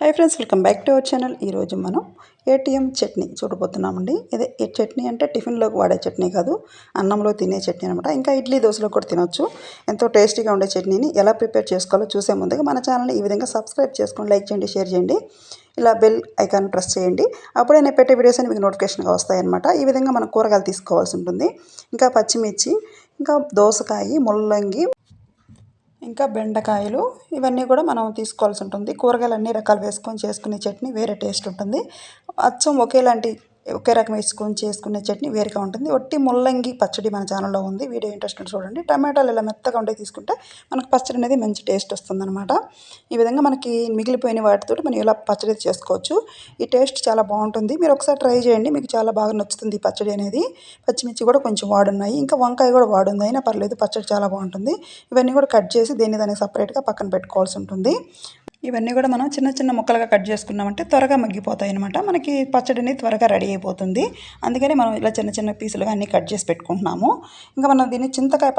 Hi friends, welcome back to our channel. ఈరోజు మనం ATM chutney చూడబోతున్నామండి. ఇదే ఈ చట్నీ అంటే టిఫిన్లోకి వాడే చట్నీ కాదు, అన్నంలో తినే చట్నీ అనమాట. ఇంకా ఇడ్లీ దోశలో కూడా తినొచ్చు. ఎంతో టేస్టీగా ఉండే చట్నీని ఎలా ప్రిపేర్ చేసుకోవాలో చూసే ముందుగా మన ఛానల్ని ఈ విధంగా సబ్స్క్రైబ్ చేసుకొని లైక్ చేయండి, షేర్ చేయండి. ఇలా బెల్ ఐకాన్ ప్రెస్ చేయండి. అప్పుడే నేను పెట్టే వీడియోస్ అని మీకు నోటిఫికేషన్గా వస్తాయన్నమాట. ఈ విధంగా మనం కూరగాయలు తీసుకోవాల్సి ఉంటుంది. ఇంకా పచ్చిమిర్చి, ఇంకా దోసకాయ, ముల్లంగి, ఇంకా బెండకాయలు, ఇవన్నీ కూడా మనం తీసుకోవాల్సి ఉంటుంది. కూరగాయలు అన్ని రకాలు వేసుకొని చేసుకునే చట్నీ వేరే టేస్ట్ ఉంటుంది. అచ్చం ఒకే రకం వేసుకొని చేసుకునే చట్నీ వేరేగా ఉంటుంది. ఒట్టి ముల్లంగి పచ్చడి మన ఛానల్లో ఉంది, వీడియో ఇంట్రెస్ట్ ఉంటే చూడండి. టమాటాలు ఇలా మెత్తగా ఉండే తీసుకుంటే మనకు పచ్చడి అనేది మంచి టేస్ట్ వస్తుందన్నమాట. ఈ విధంగా మనకి మిగిలిపోయిన వాటితో మనం ఇలా పచ్చడి చేసుకోవచ్చు. ఈ టేస్ట్ చాలా బాగుంటుంది. మీరు ఒకసారి ట్రై చేయండి, మీకు చాలా బాగా నచ్చుతుంది ఈ పచ్చడి అనేది. పచ్చిమిర్చి కూడా కొంచెం వాడున్నాయి, ఇంకా వంకాయ కూడా వాడుంది, అయినా పర్లేదు, పచ్చడి చాలా బాగుంటుంది. ఇవన్నీ కూడా కట్ చేసి దానికి సపరేట్గా పక్కన పెట్టుకోవాల్సి ఉంటుంది. ఇవన్నీ కూడా మనం చిన్న చిన్న ముక్కలుగా కట్ చేసుకున్నామంటే త్వరగా మగ్గిపోతాయి అనమాట. మనకి పచ్చడి అనేది త్వరగా రెడీ అయిపోతుంది. అందుకని మనం ఇలా చిన్న చిన్న పీసులుగా అన్నీ కట్ చేసి పెట్టుకుంటున్నాము. ఇంకా మనం దీన్ని చింతకాయ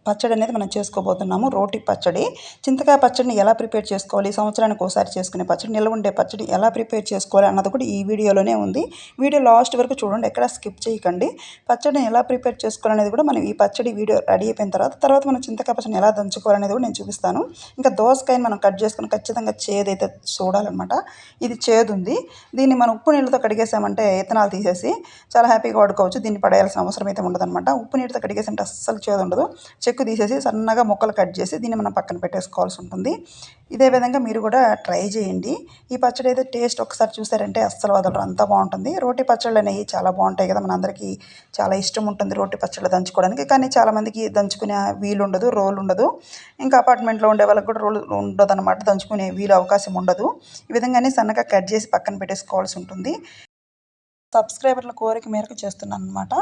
పచ్చడి అనేది మనం చేసుకోబోతున్నాము. రోటి పచ్చడి. చింతకాయ పచ్చడిని ఎలా ప్రిపేర్ చేసుకోవాలి, సంవత్సరానికి ఒకసారి చేసుకునే పచ్చడి, నిల్వ ఉండే పచ్చడి ఎలా ప్రిపేర్ చేసుకోవాలి అన్నది కూడా ఈ వీడియోలోనే ఉంది. వీడియో లాస్ట్ వరకు చూడండి, ఎక్కడ స్కిప్ చేయకండి. పచ్చడిని ఎలా ప్రిపేర్ చేసుకోవాలనేది కూడా మనం ఈ పచ్చడి వీడియో రెడీ అయిపోయిన తర్వాత మనం చింతకాయ పచ్చడిని ఎలా దంచుకోవాలనేది కూడా నేను చూపిస్తాను. ఇంకా దోసకాయని మనం కట్ చేసుకుని ఖచ్చితంగా చేదైతే చూడాలన్నమాట. ఇది చేదు ఉంది. దీన్ని మనం ఉప్పు నీళ్ళతో కడిగేసామంటే ఇత్తనాలు తీసేసి చాలా హ్యాపీగా వాడుకోవచ్చు. దీన్ని పడేయాల్సిన అవసరం అయితే ఉండదన్నమాట. ఉప్పు నీళ్ళతో కడిగేసామంటే అస్సలు చేదు ఉండదు. చెక్కు తీసేసి సన్నగా ముక్కలు కట్ చేసి దీన్ని మనం పక్కన పెట్టేసుకోవాల్సి ఉంటుంది. ఇదే విధంగా మీరు కూడా ట్రై చేయండి. ఈ పచ్చడి అయితే టేస్ట్ ఒకసారి చూసారంటే అస్సలు వదలరు, అంత బాగుంటుంది. రోటి పచ్చళ్ళు అనేవి చాలా బాగుంటాయి కదా, మనందరికీ చాలా ఇష్టం ఉంటుంది రోటి పచ్చళ్ళు దంచుకోవడానికి. కానీ చాలామందికి దంచుకునే వీలు ఉండదు, రోలు ఉండదు. ఇంకా అపార్ట్మెంట్లో ఉండే వాళ్ళకి కూడా రోలు ఉండదు అనమాట, దంచుకునే వీలు అవకాశం ఉండదు. ఈ విధంగానే సన్నగా కట్ చేసి పక్కన పెట్టేసుకోవాల్సి ఉంటుంది. సబ్స్క్రైబర్ల కోరిక మేరకు చేస్తున్నాను అనమాట.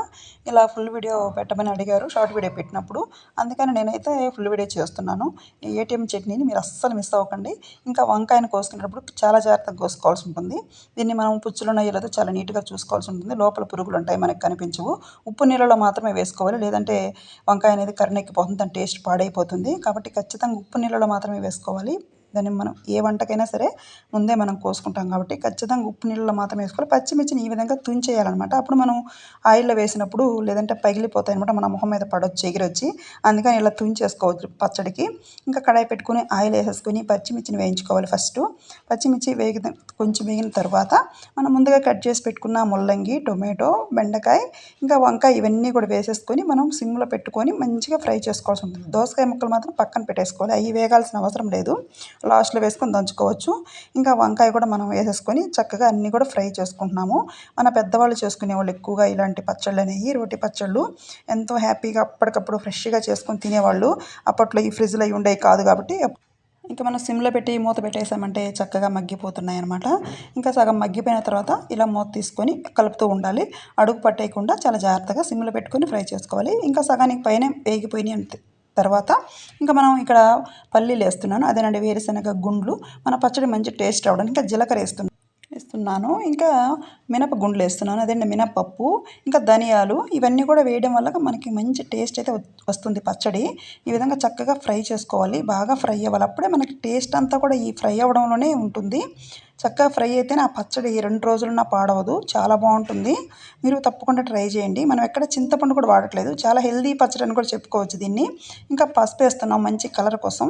ఇలా ఫుల్ వీడియో పెట్టమని అడిగారు షార్ట్ వీడియో పెట్టినప్పుడు, అందుకని నేనైతే ఫుల్ వీడియో చేస్తున్నాను. ఈ ఏటీఎం చట్నీని మీరు అస్సలు మిస్ అవ్వకండి. ఇంకా వంకాయను కోసుకునేటప్పుడు చాలా జాగ్రత్తగా కోసుకోవాల్సి ఉంటుంది. దీన్ని మనం పుచ్చులు నయ్యలతో చాలా నీట్గా చూసుకోవాల్సి ఉంటుంది. లోపల పురుగులు ఉంటాయి, మనకు కనిపించవు. ఉప్పు నీళ్ళలో మాత్రమే వేసుకోవాలి, లేదంటే వంకాయ అనేది కర్రెక్కిపోతుంది, దాని టేస్ట్ పాడైపోతుంది. కాబట్టి ఖచ్చితంగా ఉప్పు నీళ్ళలో మాత్రమే వేసుకోవాలి. దాన్ని మనం ఏ వంటకైనా సరే ముందే మనం కోసుకుంటాం కాబట్టి ఖచ్చితంగా ఉప్పు నీళ్ళలో మాత్రమే వేసుకోవాలి. పచ్చిమిర్చిని ఈ విధంగా తుంచేయాలన్నమాట. అప్పుడు మనం ఆయిల్లో వేసినప్పుడు లేదంటే పగిలిపోతాయి అనమాట, మన మొహం మీద పడవచ్చు, ఎగిరొచ్చి. అందుకని ఇలా తుంచేసుకోవచ్చు పచ్చడికి. ఇంకా కడాయి పెట్టుకుని ఆయిల్ వేసేసుకుని పచ్చిమిర్చిని వేయించుకోవాలి ఫస్ట్. పచ్చిమిర్చి కొంచెం వేగిన తర్వాత మనం ముందుగా కట్ చేసి పెట్టుకున్న ముల్లంగి, టొమాటో, బెండకాయ, ఇంకా వంకాయ, ఇవన్నీ కూడా వేసేసుకొని మనం సిమ్లో పెట్టుకొని మంచిగా ఫ్రై చేసుకోవాల్సి ఉంటుంది. దోసకాయ ముక్కలు మాత్రం పక్కన పెట్టేసుకోవాలి, అవి వేగాల్సిన అవసరం లేదు, లాస్ట్లో వేసుకొని దంచుకోవచ్చు. ఇంకా వంకాయ కూడా మనం వేసేసుకొని చక్కగా అన్నీ కూడా ఫ్రై చేసుకుంటున్నాము. మన పెద్దవాళ్ళు చేసుకునే వాళ్ళు ఎక్కువగా ఇలాంటి పచ్చళ్ళు అనేవి, రోటి పచ్చళ్ళు ఎంతో హ్యాపీగా అప్పటికప్పుడు ఫ్రెష్గా చేసుకొని తినేవాళ్ళు. అప్పట్లో ఈ ఫ్రిడ్జ్లో అవి ఉండేవి కాదు కాబట్టి ఇంకా మనం సిమ్లో పెట్టి మూత పెట్టేసామంటే చక్కగా మగ్గిపోతున్నాయి అనమాట. ఇంకా సగం మగ్గిపోయిన తర్వాత ఇలా మూత తీసుకొని కలుపుతూ ఉండాలి. అడుగు పట్టేయకుండా చాలా జాగ్రత్తగా సిమ్లో పెట్టుకొని ఫ్రై చేసుకోవాలి. ఇంకా సగానికి పైన వేగిపోయినాయి అంతే. తర్వాత ఇంకా మనం ఇక్కడ పల్లీలు వేస్తున్నాను, అదేనండి వేరుశనగ గుండ్లు. మన పచ్చడి మంచి టేస్ట్ రావడానికి ఇంకా జీలకర్ర వేస్తున్నాను, ఇంకా మినప గుండ్లు వేస్తున్నాను, అదేంటి మినపప్పు, ఇంకా ధనియాలు. ఇవన్నీ కూడా వేయడం వల్ల మనకి మంచి టేస్ట్ అయితే వస్తుంది పచ్చడి. ఈ విధంగా చక్కగా ఫ్రై చేసుకోవాలి, బాగా ఫ్రై అవ్వాలి. అప్పుడే మనకి టేస్ట్ అంతా కూడా ఈ ఫ్రై అవ్వడంలోనే ఉంటుంది. చక్కగా ఫ్రై అయితేనే ఆ పచ్చడి 2 రోజులున్నా పాడవదు, చాలా బాగుంటుంది. మీరు తప్పకుండా ట్రై చేయండి. మనం ఎక్కడ చింతపండు కూడా వాడట్లేదు, చాలా హెల్దీ పచ్చడి అని కూడా చెప్పుకోవచ్చు దీన్ని. ఇంకా పసుపు వేస్తున్నాం మంచి కలర్ కోసం.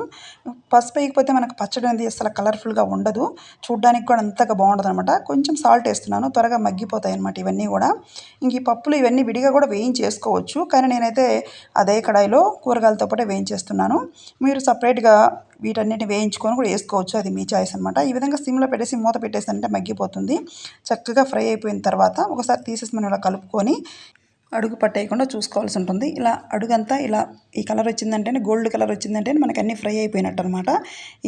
పసుపు వేయకపోతే మనకు పచ్చడి అనేది అసలు కలర్ఫుల్గా ఉండదు, చూడ్డానికి కూడా అంతగా బాగుండదు అనమాట. కొంచెం సాల్ట్ వేస్తున్నాను, త్వరగా మగ్గిపోతాయి అనమాట ఇవన్నీ కూడా. ఇంక ఈ పప్పులు ఇవన్నీ విడిగా కూడా వేయించేసుకోవచ్చు, కానీ నేనైతే అదే కడాయిలో కూరగాయలతో పాటు వేయించేస్తున్నాను. మీరు సపరేట్గా వీటన్నిటిని వేయించుకొని కూడా వేసుకోవచ్చు, అది మీ చాయిస్ అనమాట. ఈ విధంగా సిమ్లో పెట్టేసి మూత పెట్టేసానంటే మగ్గిపోతుంది. చక్కగా ఫ్రై అయిపోయిన తర్వాత ఒకసారి తీసేసి మనం ఇలా కలుపుకొని అడుగు పట్టేయకుండా చూసుకోవాల్సి ఉంటుంది. ఇలా అడుగంతా ఇలా ఈ కలర్ వచ్చిందంటే, గోల్డ్ కలర్ వచ్చిందంటే మనకు అన్నీ ఫ్రై అయిపోయినట్టు అనమాట.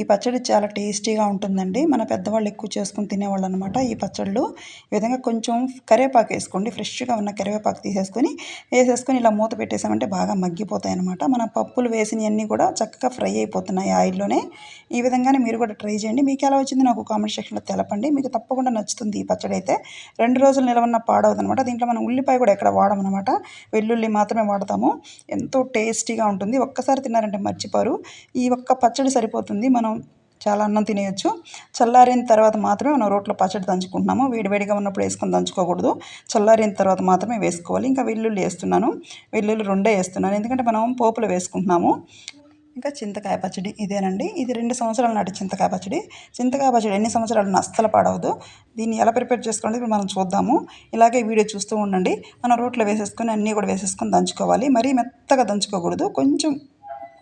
ఈ పచ్చడి చాలా టేస్టీగా ఉంటుందండి. మన పెద్దవాళ్ళు ఎక్కువ చేసుకుని తినేవాళ్ళు అనమాట ఈ పచ్చళ్ళు. ఈ విధంగా కొంచెం కరివేపాకు వేసుకోండి, ఫ్రెష్గా ఉన్న కరివేపాకు వేసేసుకొని ఇలా మూత పెట్టేసామంటే బాగా మగ్గిపోతాయి అనమాట. మన పప్పులు వేసినవన్నీ కూడా చక్కగా ఫ్రై అయిపోతున్నాయి ఆయిల్లోనే. ఈ విధంగానే మీరు కూడా ట్రై చేయండి. మీకు ఎలా వచ్చింది నాకు కామెంట్ సెక్షన్లో తెలపండి. మీకు తప్పకుండా నచ్చుతుంది ఈ పచ్చడి అయితే. 2 రోజులు నిలవన్న పాడవదు అనమాట. దీంట్లో మనం ఉల్లిపాయ కూడా ఎక్కడ వాడమన్నమాట, వెల్లుల్లి మాత్రమే వాడతాము. ఎంతో టేస్టీగా ఉంటుంది. ఒక్కసారి తిన్నారంటే మర్చిపోరు. ఈ ఒక్క పచ్చడి సరిపోతుంది. మనం చాలా అన్నం తినేయచ్చు. చల్లారిన తర్వాత మాత్రమే మనం రోట్లో పచ్చడి దంచుకుంటున్నాము. వేడివేడిగా ఉన్నప్పుడు వేసుకొని దంచుకోకూడదు. చల్లారిన తర్వాత మాత్రమే వేసుకోవాలి. ఇంకా వెల్లుల్లి వేస్తున్నాను. వెల్లుల్లి 2 వేస్తున్నాను, ఎందుకంటే మనం పోపులో వేసుకుంటున్నాము. ఇంకా చింతకాయ పచ్చడి ఇదేనండి. ఇది 2 సంవత్సరాల నాటి చింతకాయ పచ్చడి. చింతకాయ పచ్చడి ఎన్ని సంవత్సరాలు అస్సలు పాడవదు. దీన్ని ఎలా ప్రిపేర్ చేసుకోవాలి ఇప్పుడు మనం చూద్దాము. ఇలాగే వీడియో చూస్తూ ఉండండి. మనం రోట్లో వేసేసుకొని అన్నీ కూడా వేసేసుకొని దంచుకోవాలి. మరీ మెత్తగా దంచుకోకూడదు. కొంచెం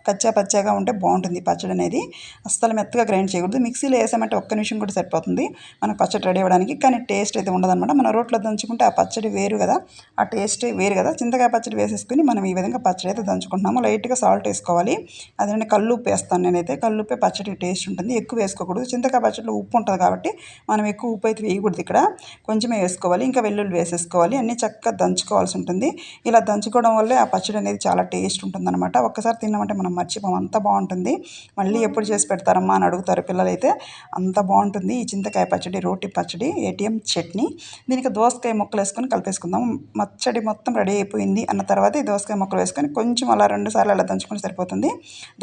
కచ్చా పచ్చాగా ఉంటే బాగుంటుంది పచ్చడి అనేది. అస్సలు మెత్తగా గ్రైండ్ చేయకూడదు. మిక్సీలో వేసామంటే ఒక్క నిమిషం కూడా సరిపోతుంది మనకు పచ్చడి రెడీ అవ్వడానికి. కానీ టేస్ట్ అయితే ఉండదన్నమాట. మనం రోట్లో దంచుకుంటే ఆ పచ్చడి వేరు కదా, ఆ టేస్ట్ వేరు కదా. చింతకాయ పచ్చడి వేసేసుకుని మనం ఈ విధంగా పచ్చడి అయితే దంచుకుంటున్నాము. లైట్గా సాల్ట్ వేసుకోవాలి. అదేనండి కల్లుప్పు వేస్తాను నేనైతే. కల్లుప్పే పచ్చడి టేస్ట్ ఉంటుంది, ఎక్కువ వేసుకోకూడదు. చింతకాయ పచ్చడిలో ఉప్పు ఉంటుంది కాబట్టి మనం ఎక్కువ ఉప్పు అయితే వేయకూడదు ఇక్కడ, కొంచెమే వేసుకోవాలి. ఇంకా వెల్లుల్లి వేసేసుకోవాలి. అన్నీ చక్కగా దంచుకోవాల్సి ఉంటుంది. ఇలా దంచుకోవడం వల్లే ఆ పచ్చడి అనేది చాలా టేస్ట్ ఉంటుందన్నమాట. ఒక్కసారి తిన్నామంటే మనం మర్చిపోం, అంత బాగుంటుంది. మళ్ళీ ఎప్పుడు చేసి పెడతారమ్మా అని అడుగుతారు పిల్లలైతే. అంత బాగుంటుంది ఈ చింతకాయ పచ్చడి, రోటి పచ్చడి, ఏటీఎం చట్నీ. దీనికి దోసకాయ ముక్కలు వేసుకొని కలిపేసుకుందాం. పచ్చడి మొత్తం రెడీ అయిపోయింది అన్న తర్వాత ఈ దోసకాయ ముక్కలు వేసుకొని కొంచెం అలా 2 సార్లు అలా దంచుకొని సరిపోతుంది.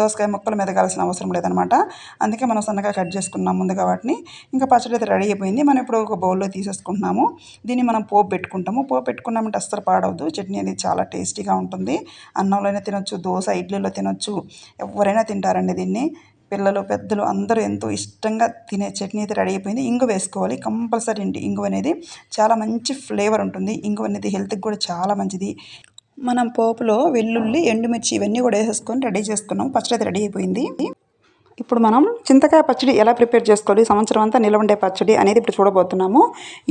దోసకాయ ముక్కలు మెదగాల్సిన అవసరం లేదనమాట. అందుకే మనం సన్నగా కట్ చేసుకున్నాం ముందుగా వాటిని. ఇంకా పచ్చడి అయితే రెడీ అయిపోయింది. మనం ఇప్పుడు ఒక బౌల్లో తీసేసుకుంటున్నాము. దీన్ని మనం పోపు పెట్టుకుంటాము. పోపు పెట్టుకున్నామంటే అస్సలు పాడవద్దు. చట్నీ అనేది చాలా టేస్టీగా ఉంటుంది. అన్నంలోనే తినొచ్చు, దోశ ఇడ్లీలో తినొచ్చు, ఎవరైనా తింటారండి దీన్ని. పిల్లలు పెద్దలు అందరూ ఎంతో ఇష్టంగా తినే చట్నీ అయితే రెడీ అయిపోయింది. ఇంగువ వేసుకోవాలి కంపల్సరీ అండి. ఇంగువ అనేది చాలా మంచి ఫ్లేవర్ ఉంటుంది. ఇంగువ అనేది హెల్త్కి కూడా చాలా మంచిది. మనం పోపులో వెల్లుల్లి, ఎండుమిర్చి ఇవన్నీ కూడా వేసేసుకొని రెడీ చేసుకున్నాం. పచ్చడి అయితే రెడీ అయిపోయింది. ఇప్పుడు మనం చింతకాయ పచ్చడి ఎలా ప్రిపేర్ చేసుకోవాలి, సంవత్సరం అంతా నిల్వ ఉండే పచ్చడి అనేది ఇప్పుడు చూడబోతున్నాము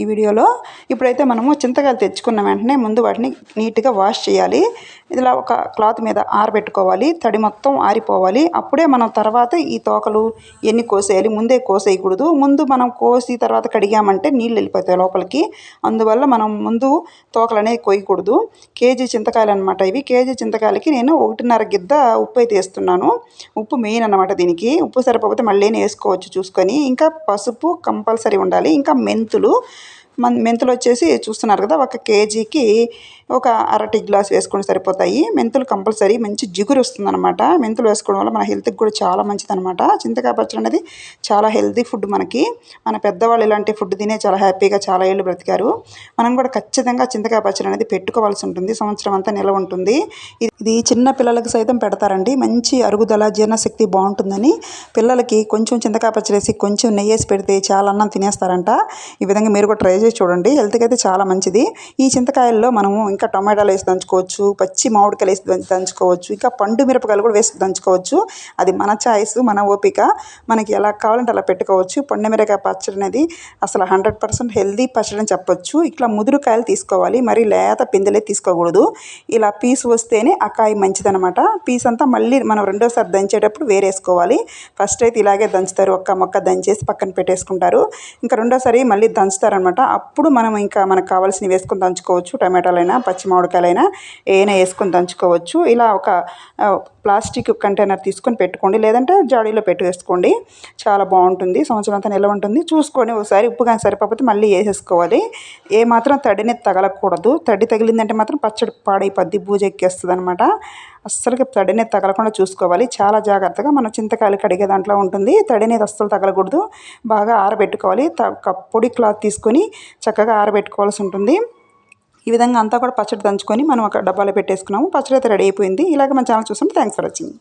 ఈ వీడియోలో. ఇప్పుడైతే మనము చింతకాయలు తెచ్చుకున్న వెంటనే ముందు వాటిని నీట్గా వాష్ చేయాలి. ఇలా ఒక క్లాత్ మీద ఆరబెట్టుకోవాలి. తడి మొత్తం ఆరిపోవాలి. అప్పుడే మనం తర్వాత ఈ తోకలు ఎన్ని కోసేయాలి. ముందే కోసేయకూడదు. ముందు మనం కోసి తర్వాత కడిగామంటే నీళ్ళు వెళ్ళిపోతాయి లోపలికి. అందువల్ల మనం ముందు తోకలు అనేవి కోయకూడదు. కేజీ చింతకాయలు అనమాట ఇవి. కేజీ చింతకాయలకి నేను 1.5 గిద్ద ఉప్పు అయితే వేస్తున్నాను. ఉప్పు మెయిన్ అనమాట దీనికి. ఉప్పు సరిపోతే మళ్ళీ వేసుకోవచ్చు చూసుకొని. ఇంకా పసుపు కంపల్సరీ ఉండాలి. ఇంకా మెంతులు వచ్చేసి చూస్తున్నారు కదా, 1 కేజీకి ఒక అరటి గ్లాస్ వేసుకొని సరిపోతాయి. మెంతులు కంపల్సరీ, మంచి జిగురు వస్తుందన్నమాట. మెంతులు వేసుకోవడం వల్ల మన హెల్త్కి కూడా చాలా మంచిదన్నమాట. చింతకాయ పచ్చడి అనేది చాలా హెల్తీ ఫుడ్ మనకి. మన పెద్దవాళ్ళు ఇలాంటి ఫుడ్ తినే చాలా హ్యాపీగా చాలా ఏళ్ళు బ్రతికారు. మనం కూడా ఖచ్చితంగా చింతకాయ పచ్చడి అనేది పెట్టుకోవాల్సి ఉంటుంది. సంవత్సరం అంతా నిల్వ ఉంటుంది. ఇది చిన్న పిల్లలకు సైతం పెడతారండి. మంచి అరుగుదల, జీర్ణశక్తి బాగుంటుందని పిల్లలకి కొంచెం చింతకాయ పచ్చడి వేసి కొంచెం నెయ్యి వేసి పెడితే చాలా అన్నం తినేస్తారంట. ఈ విధంగా మీరు కూడా ట్రై చేసి చూడండి. హెల్త్కి అయితే చాలా మంచిది. ఈ చింతకాయల్లో మనము ఇంకా టొమాటోలు వేసి దంచుకోవచ్చు, పచ్చి మామిడికాయలు వేసి దంచుకోవచ్చు, ఇంకా పండు మిరపకాయలు కూడా వేసి దంచుకోవచ్చు. అది మన చాయిస్, మన ఓపిక. మనకి ఎలా కావాలంటే అలా పెట్టుకోవచ్చు. పండు మిరపకాయ పచ్చడి అనేది అసలు 100% హెల్తీ పచ్చడి అని చెప్పొచ్చు. ఇట్లా ముదురు కాయలు తీసుకోవాలి, మరి లేత పిందెలే తీసుకోకూడదు. ఇలా పీసు వస్తేనే ఆ కాయ మంచిదనమాట. పీస్ అంతా మళ్ళీ మనం రెండోసారి దంచేటప్పుడు వేరేసుకోవాలి. ఫస్ట్ అయితే ఇలాగే దంచుతారు, ఒక్క మొక్క దంచేసి పక్కన పెట్టేసుకుంటారు. ఇంకా రెండోసారి మళ్ళీ దంచుతారనమాట. అప్పుడు మనం ఇంకా మనకు కావాల్సినవి వేసుకొని దంచుకోవచ్చు. టమాటాలైనా పచ్చి మామిడికాయలైనా ఏమైనా వేసుకొని దంచుకోవచ్చు. ఇలా ఒక ప్లాస్టిక్ కంటైనర్ తీసుకొని పెట్టుకోండి, లేదంటే జాడీలో పెట్టి వేసుకోండి. చాలా బాగుంటుంది. సంవత్సరం అంతా నిల్వ ఉంటుంది. చూసుకొని ఒకసారి ఉప్పు కానీ సరిపోతే మళ్ళీ వేసేసుకోవాలి. ఏమాత్రం తడిని తగలకూడదు. తడి తగిలిందంటే మాత్రం పచ్చడి పాడైపోద్ది, బూజెక్కేస్తుంది అనమాట. అస్సలుకి తడినే తగలకుండా చూసుకోవాలి. చాలా జాగ్రత్తగా మనం చింతకాయలు కడిగే దాంట్లో ఉంటుంది. తడినేది అస్సలు తగలకూడదు. బాగా ఆరబెట్టుకోవాలి. పొడి క్లాత్ తీసుకొని చక్కగా ఆరబెట్టుకోవాల్సి ఉంటుంది. ఈ విధంగా అంతా కూడా పచ్చడి దంచుకొని మనం ఒక డబ్బాలో పెట్టేసుకున్నాము. పచ్చడి అయితే రెడీ అయిపోయింది. ఇలాగ మన ఛానల్ చూస్తుంటే థ్యాంక్స్ ఫర్ వాచింగ్.